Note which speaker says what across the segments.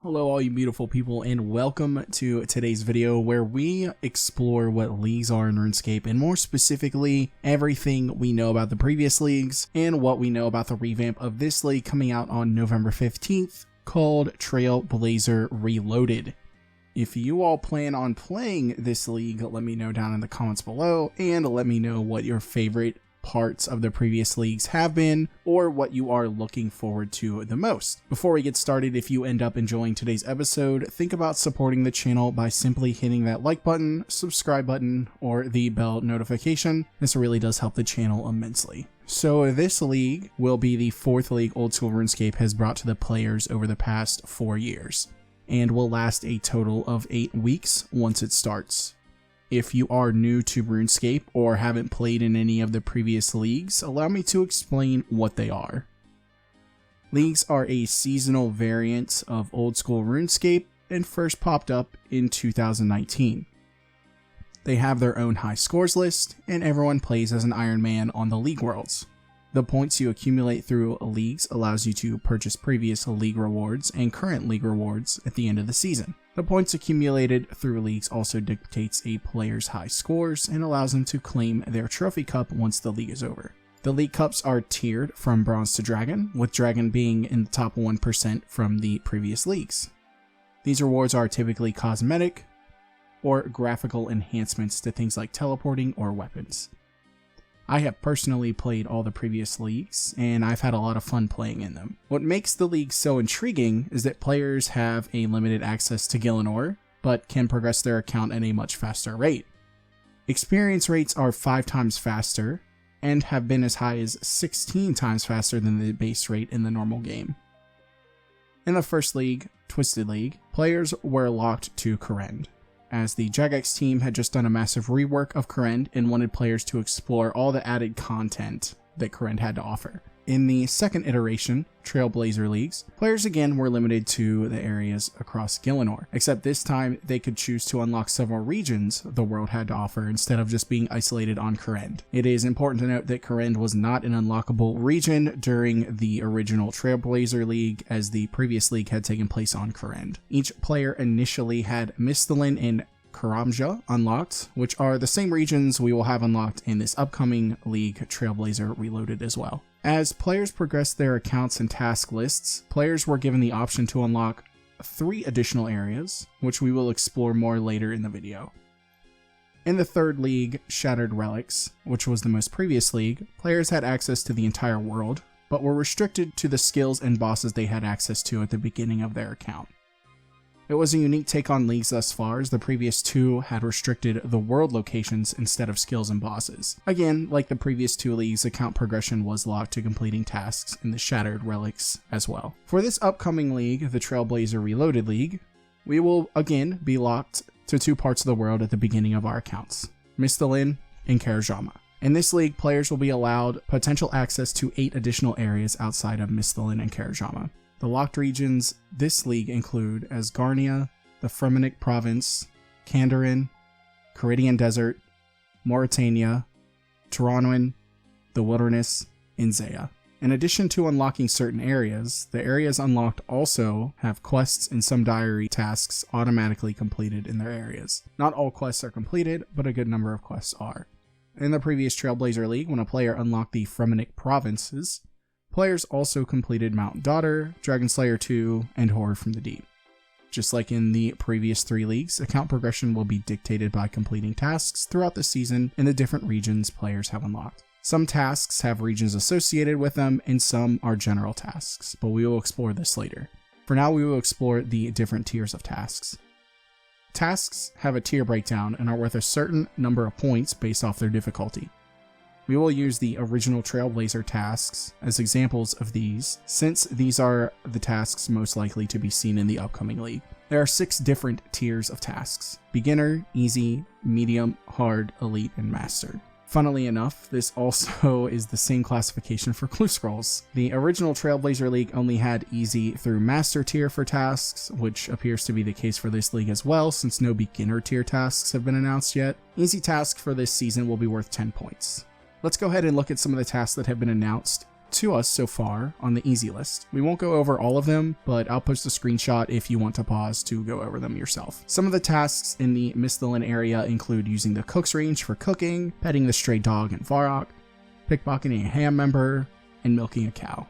Speaker 1: Hello all you beautiful people, and welcome to today's video where we explore what leagues are in RuneScape, and more specifically everything we know about the previous leagues and what we know about the revamp of this league coming out on November 15th called Trailblazer Reloaded. If you all plan on playing this league, let me know down in the comments below, and let me know what your favorite parts of the previous leagues have been, or what you are looking forward to the most. Before we get started, if you end up enjoying today's episode, think about supporting the channel by simply hitting that like button, subscribe button, or the bell notification. This really does help the channel immensely. So this league will be the fourth league Old School RuneScape has brought to the players over the past 4 years, and will last a total of 8 weeks once it starts. If you are new to RuneScape or haven't played in any of the previous leagues, allow me to explain what they are. Leagues are a seasonal variant of Old School RuneScape and first popped up in 2019. They have their own high scores list, and everyone plays as an Iron Man on the League Worlds. The points you accumulate through leagues allows you to purchase previous league rewards and current league rewards at the end of the season. The points accumulated through leagues also dictates a player's high scores and allows them to claim their trophy cup once the league is over. The league cups are tiered from bronze to dragon, with dragon being in the top 1% from the previous leagues. These rewards are typically cosmetic or graphical enhancements to things like teleporting or weapons. I have personally played all the previous leagues, and I've had a lot of fun playing in them. What makes the league so intriguing is that players have a limited access to Gillinor, but can progress their account at a much faster rate. Experience rates are 5 times faster, and have been as high as 16 times faster than the base rate in the normal game. In the first league, Twisted League, players were locked to Kourend, as the Jagex team had just done a massive rework of Kourend and wanted players to explore all the added content that Kourend had to offer. In the second iteration, Trailblazer Leagues, players again were limited to the areas across Gillinor, except this time they could choose to unlock several regions the world had to offer instead of just being isolated on Kourend. It is important to note that Kourend was not an unlockable region during the original Trailblazer League, as the previous league had taken place on Kourend. Each player initially had Mistalin and Karamja unlocked, which are the same regions we will have unlocked in this upcoming league, Trailblazer Reloaded, as well. As players progressed their accounts and task lists, players were given the option to unlock 3 additional areas, which we will explore more later in the video. In the third league, Shattered Relics, which was the most previous league, players had access to the entire world, but were restricted to the skills and bosses they had access to at the beginning of their account. It was a unique take on leagues thus far, as the previous 2 had restricted the world locations instead of skills and bosses. Again, like the previous 2 leagues, account progression was locked to completing tasks in the Shattered Relics as well. For this upcoming league, the Trailblazer Reloaded League, we will again be locked to 2 parts of the world at the beginning of our accounts, Mistalin and Karajama. In this league, players will be allowed potential access to 8 additional areas outside of Mistalin and Karajama. The locked regions this league include Asgarnia, the Fremennik Province, Kandarin, Caridian Desert, Mauritania, Taranwin, the Wilderness, and Zaya. In addition to unlocking certain areas, the areas unlocked also have quests and some diary tasks automatically completed in their areas. Not all quests are completed, but a good number of quests are. In the previous Trailblazer League, when a player unlocked the Fremennik Provinces, players also completed Mount Daughter, Dragonslayer 2, and Horror from the Deep. Just like in the previous 3 leagues, account progression will be dictated by completing tasks throughout the season in the different regions players have unlocked. Some tasks have regions associated with them, and some are general tasks, but we will explore this later. For now, we will explore the different tiers of tasks. Tasks have a tier breakdown and are worth a certain number of points based off their difficulty. We will use the original Trailblazer tasks as examples of these, since these are the tasks most likely to be seen in the upcoming league. There are 6 different tiers of tasks: beginner, easy, medium, hard, elite, and master. Funnily enough, this also is the same classification for Clue Scrolls. The original Trailblazer League only had easy through master tier for tasks, which appears to be the case for this league as well, since no beginner tier tasks have been announced yet. Easy tasks for this season will be worth 10 points. Let's go ahead and look at some of the tasks that have been announced to us so far on the easy list. We won't go over all of them, but I'll post a screenshot if you want to pause to go over them yourself. Some of the tasks in the Misthalin area include using the cook's range for cooking, petting the stray dog in Varrock, pickpocketing a ham member, and milking a cow.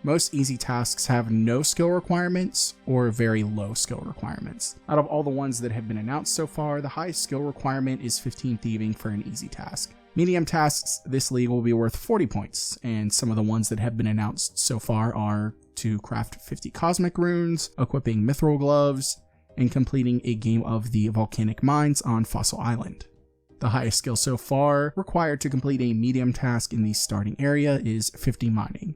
Speaker 1: Most easy tasks have no skill requirements or very low skill requirements. Out of all the ones that have been announced so far, the highest skill requirement is 15 thieving for an easy task. Medium tasks this league will be worth 40 points, and some of the ones that have been announced so far are to craft 50 cosmic runes, equipping mithril gloves, and completing a game of the volcanic mines on Fossil Island. The highest skill so far required to complete a medium task in the starting area is 50 mining.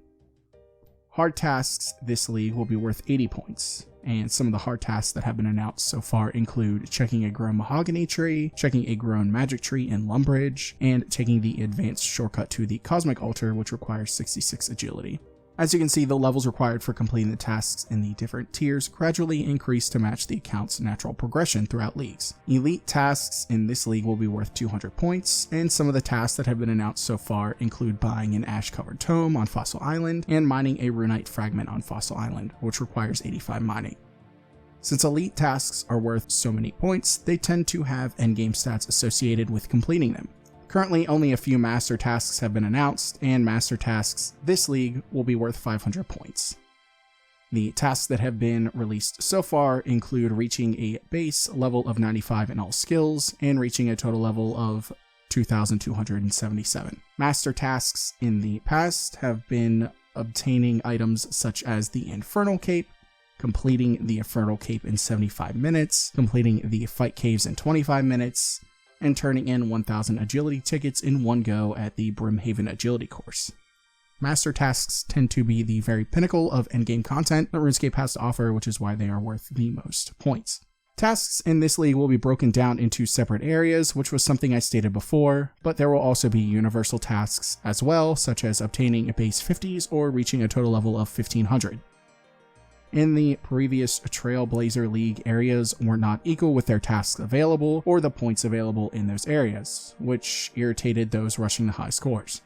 Speaker 1: Hard tasks this league will be worth 80 points, and some of the hard tasks that have been announced so far include checking a grown mahogany tree, checking a grown magic tree in Lumbridge, and taking the advanced shortcut to the cosmic altar, which requires 66 agility. As you can see, the levels required for completing the tasks in the different tiers gradually increase to match the account's natural progression throughout leagues. Elite tasks in this league will be worth 200 points, and some of the tasks that have been announced so far include buying an ash-covered tome on Fossil Island and mining a runite fragment on Fossil Island, which requires 85 mining. Since elite tasks are worth so many points, they tend to have endgame stats associated with completing them. Currently, only a few master tasks have been announced, and master tasks this league will be worth 500 points. The tasks that have been released so far include reaching a base level of 95 in all skills, and reaching a total level of 2,277. Master tasks in the past have been obtaining items such as the Infernal Cape, completing the Infernal Cape in 75 minutes, completing the Fight Caves in 25 minutes, and turning in 1,000 agility tickets in one go at the Brimhaven agility course. Master tasks tend to be the very pinnacle of endgame content that RuneScape has to offer, which is why they are worth the most points. Tasks in this league will be broken down into separate areas, which was something I stated before, but there will also be universal tasks as well, such as obtaining a base 50s or reaching a total level of 1500. In the previous Trailblazer League, areas were not equal with their tasks available or the points available in those areas, which irritated those rushing the high scores.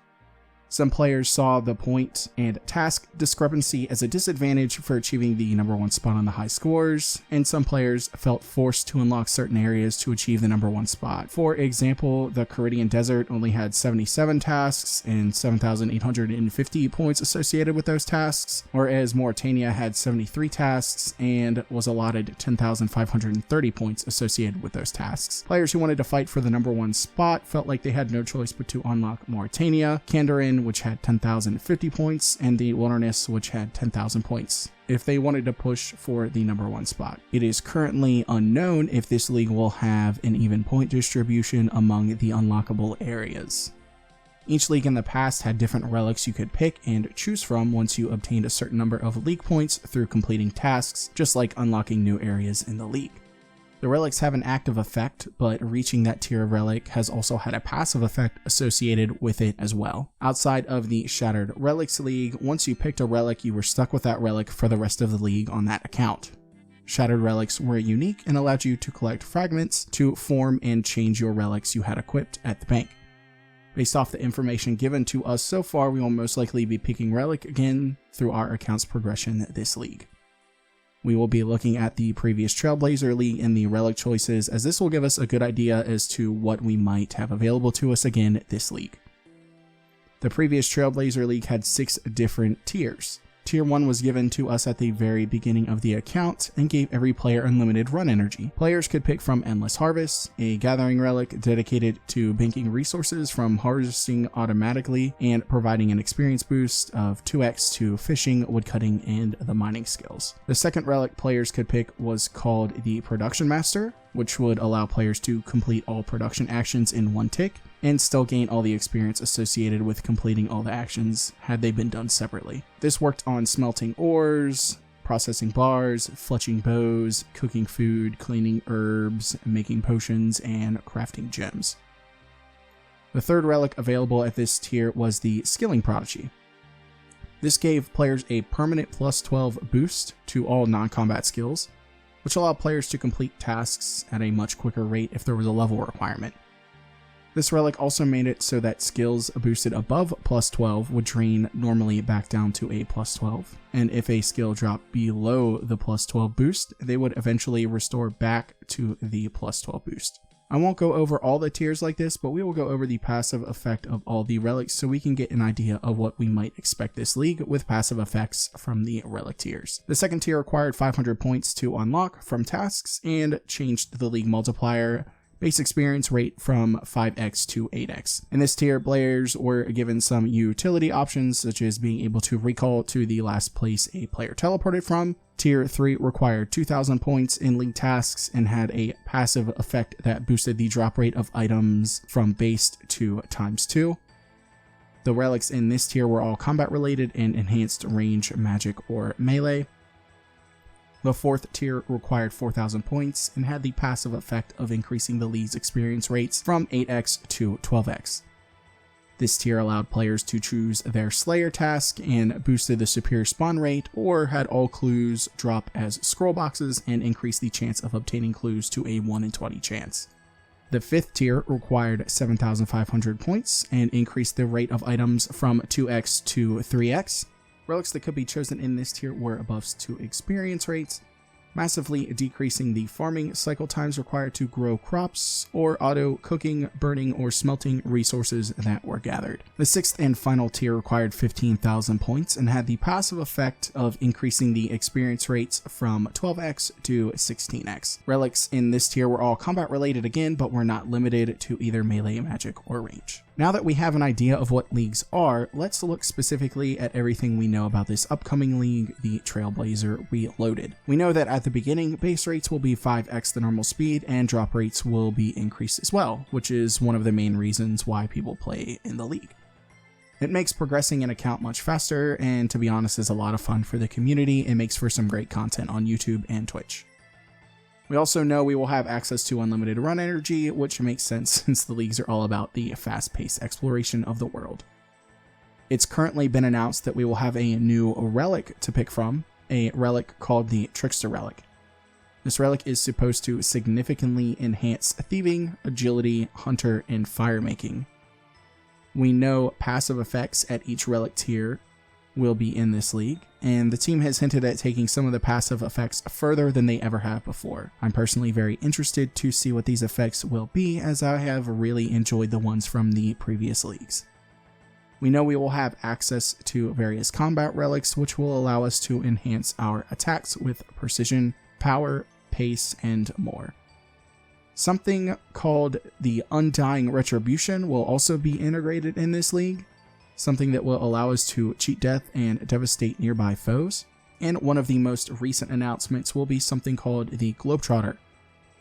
Speaker 1: Some players saw the point and task discrepancy as a disadvantage for achieving the #1 spot on the high scores, and some players felt forced to unlock certain areas to achieve the #1 spot. For example, the Caridian Desert only had 77 tasks and 7,850 points associated with those tasks, whereas Mauritania had 73 tasks and was allotted 10,530 points associated with those tasks. Players who wanted to fight for the #1 spot felt like they had no choice but to unlock Mauritania, Kandarin, which had 10,050 points, and the Wilderness, which had 10,000 points, if they wanted to push for the #1 spot. It is currently unknown if this league will have an even point distribution among the unlockable areas. Each league in the past had different relics you could pick and choose from once you obtained a certain number of league points through completing tasks, just like unlocking new areas in the league. The relics have an active effect, but reaching that tier of relic has also had a passive effect associated with it as well. Outside of the Shattered Relics League, once you picked a relic, you were stuck with that relic for the rest of the league on that account. Shattered Relics were unique and allowed you to collect fragments to form and change your relics you had equipped at the bank. Based off the information given to us so far, we will most likely be picking relic again through our account's progression this league. We will be looking at the previous Trailblazer League and the relic choices, as this will give us a good idea as to what we might have available to us again this league. The previous Trailblazer League had 6 different tiers. Tier 1 was given to us at the very beginning of the account and gave every player unlimited run energy. Players could pick from Endless Harvest, a gathering relic dedicated to banking resources from harvesting automatically and providing an experience boost of 2x to fishing, woodcutting, and the mining skills. The second relic players could pick was called the Production Master, which would allow players to complete all production actions in one tick and still gain all the experience associated with completing all the actions had they been done separately. This worked on smelting ores, processing bars, fletching bows, cooking food, cleaning herbs, making potions, and crafting gems. The third relic available at this tier was the Skilling Prodigy. This gave players a permanent plus 12 boost to all non-combat skills, which allowed players to complete tasks at a much quicker rate if there was a level requirement. This relic also made it so that skills boosted above plus 12 would drain normally back down to a plus 12. And if a skill dropped below the plus 12 boost, they would eventually restore back to the plus 12 boost. I won't go over all the tiers like this, but we will go over the passive effect of all the relics so we can get an idea of what we might expect this league with passive effects from the relic tiers. The second tier required 500 points to unlock from tasks and changed the league multiplier base experience rate from 5x to 8x. In this tier, players were given some utility options such as being able to recall to the last place a player teleported from. Tier 3 required 2,000 points in league tasks and had a passive effect that boosted the drop rate of items from base to ×2. The relics in this tier were all combat related and enhanced range, magic, or melee. The fourth tier required 4,000 points and had the passive effect of increasing the league's experience rates from 8x to 12x. This tier allowed players to choose their Slayer task and boosted the superior spawn rate, or had all clues drop as scroll boxes and increased the chance of obtaining clues to a 1 in 20 chance. The fifth tier required 7,500 points and increased the rate of items from 2x to 3x. Relics that could be chosen in this tier were buffs to experience rates, massively decreasing the farming cycle times required to grow crops, or auto cooking, burning, or smelting resources that were gathered. The sixth and final tier required 15,000 points and had the passive effect of increasing the experience rates from 12x to 16x. Relics in this tier were all combat related again, but were not limited to either melee, magic, or range. Now that we have an idea of what leagues are, let's look specifically at everything we know about this upcoming league, the Trailblazer Reloaded. We know that at the beginning, base rates will be 5x the normal speed and drop rates will be increased as well, which is one of the main reasons why people play in the league. It makes progressing an account much faster, and to be honest is a lot of fun for the community. It makes for some great content on YouTube and Twitch. We also know we will have access to unlimited run energy, which makes sense since the leagues are all about the fast-paced exploration of the world. It's currently been announced that we will have a new relic to pick from, a relic called the Trickster Relic. This relic is supposed to significantly enhance thieving, agility, hunter, and fire making. We know passive effects at each relic tier will be in this league, and the team has hinted at taking some of the passive effects further than they ever have before. I'm personally very interested to see what these effects will be, as I have really enjoyed the ones from the previous leagues. We know we will have access to various combat relics, which will allow us to enhance our attacks with precision, power, pace, and more. Something called the Undying Retribution will also be integrated in this league, something that will allow us to cheat death and devastate nearby foes. And one of the most recent announcements will be something called the Globetrotter,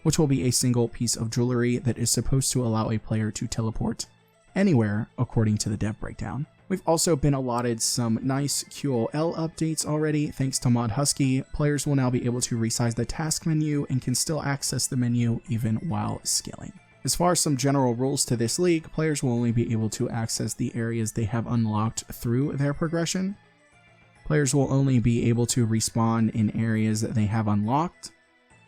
Speaker 1: which will be a single piece of jewelry that is supposed to allow a player to teleport anywhere according to the dev breakdown. We've also been allotted some nice QOL updates already. Thanks to Mod Husky, players will now be able to resize the task menu and can still access the menu even while scaling. As far as some general rules to this league, players will only be able to access the areas they have unlocked through their progression. Players will only be able to respawn in areas that they have unlocked.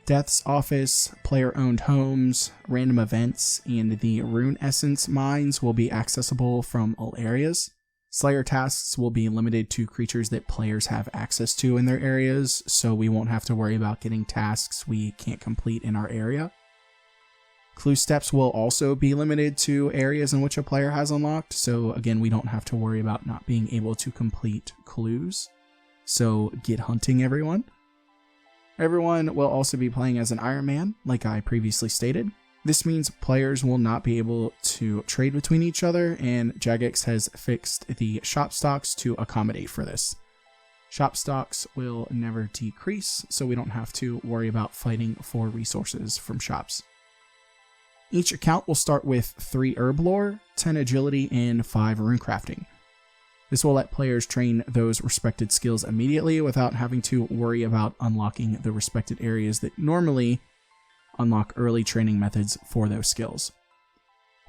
Speaker 1: Death's Office, player-owned homes, random events, and the Rune Essence mines will be accessible from all areas. Slayer tasks will be limited to creatures that players have access to in their areas, so we won't have to worry about getting tasks we can't complete in our area. Clue steps will also be limited to areas in which a player has unlocked, so again, we don't have to worry about not being able to complete clues. So get hunting, everyone. Everyone will also be playing as an Iron Man, like I previously stated. This means players will not be able to trade between each other, and Jagex has fixed the shop stocks to accommodate for this. Shop stocks will never decrease, so we don't have to worry about fighting for resources from shops. Each account will start with 3 herb lore, 10 agility, and 5 rune crafting. This will let players train those respected skills immediately without having to worry about unlocking the respected areas that normally unlock early training methods for those skills.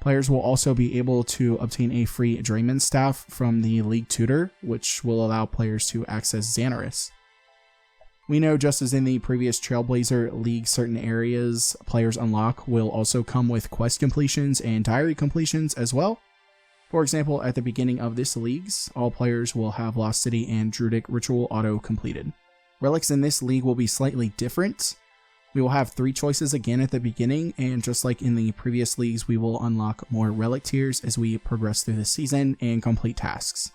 Speaker 1: Players will also be able to obtain a free Drayman staff from the League Tutor, which will allow players to access Xanaris. We know, just as in the previous Trailblazer League, certain areas players unlock will also come with quest completions and diary completions as well. For example, at the beginning of this leagues, all players will have Lost City and Druidic Ritual auto completed. Relics in this league will be slightly different. We will have 3 choices again at the beginning, and just like in the previous leagues, we will unlock more relic tiers as we progress through the season and complete tasks.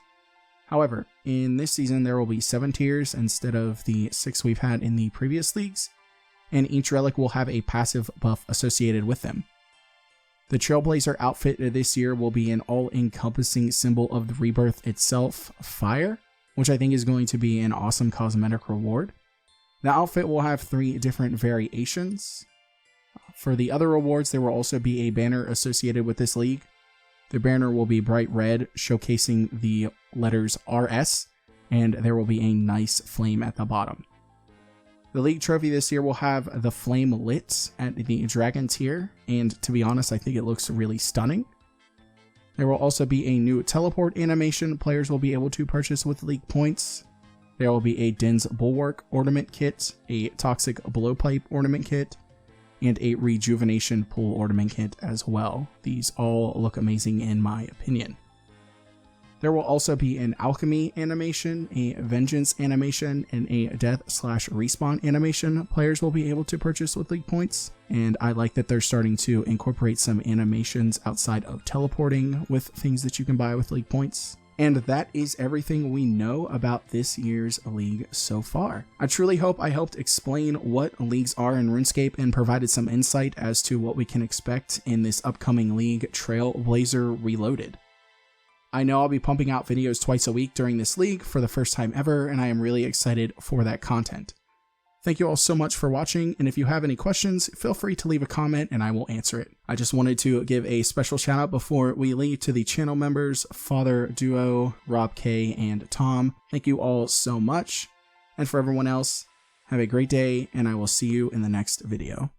Speaker 1: However, in this season there will be 7 tiers instead of the 6 we've had in the previous leagues, and each relic will have a passive buff associated with them. The Trailblazer outfit this year will be an all-encompassing symbol of the rebirth itself, fire, which I think is going to be an awesome cosmetic reward. The outfit will have 3 different variations. For the other rewards, there will also be a banner associated with this league. The banner will be bright red, showcasing the letters RS, and there will be a nice flame at the bottom. The league trophy this year will have the flame lit at the dragon tier, and to be honest, I think it looks really stunning. There will also be a new teleport animation players will be able to purchase with league points. There will be a Din's Bulwark ornament kit, a Toxic Blowpipe ornament kit, and a Rejuvenation Pool ornament kit as well. These all look amazing in my opinion. There will also be an Alchemy animation, a Vengeance animation, and a Death/Respawn animation players will be able to purchase with league points, and I like that they're starting to incorporate some animations outside of teleporting with things that you can buy with league points. And that is everything we know about this year's league so far. I truly hope I helped explain what leagues are in RuneScape and provided some insight as to what we can expect in this upcoming league, Trailblazer Reloaded. I know I'll be pumping out videos twice a week during this league for the first time ever, and I am really excited for that content. Thank you all so much for watching, and if you have any questions, feel free to leave a comment and I will answer it. I just wanted to give a special shout out before we leave to the channel members, Father Duo, Rob K, and Tom. Thank you all so much, and for everyone else, have a great day, and I will see you in the next video.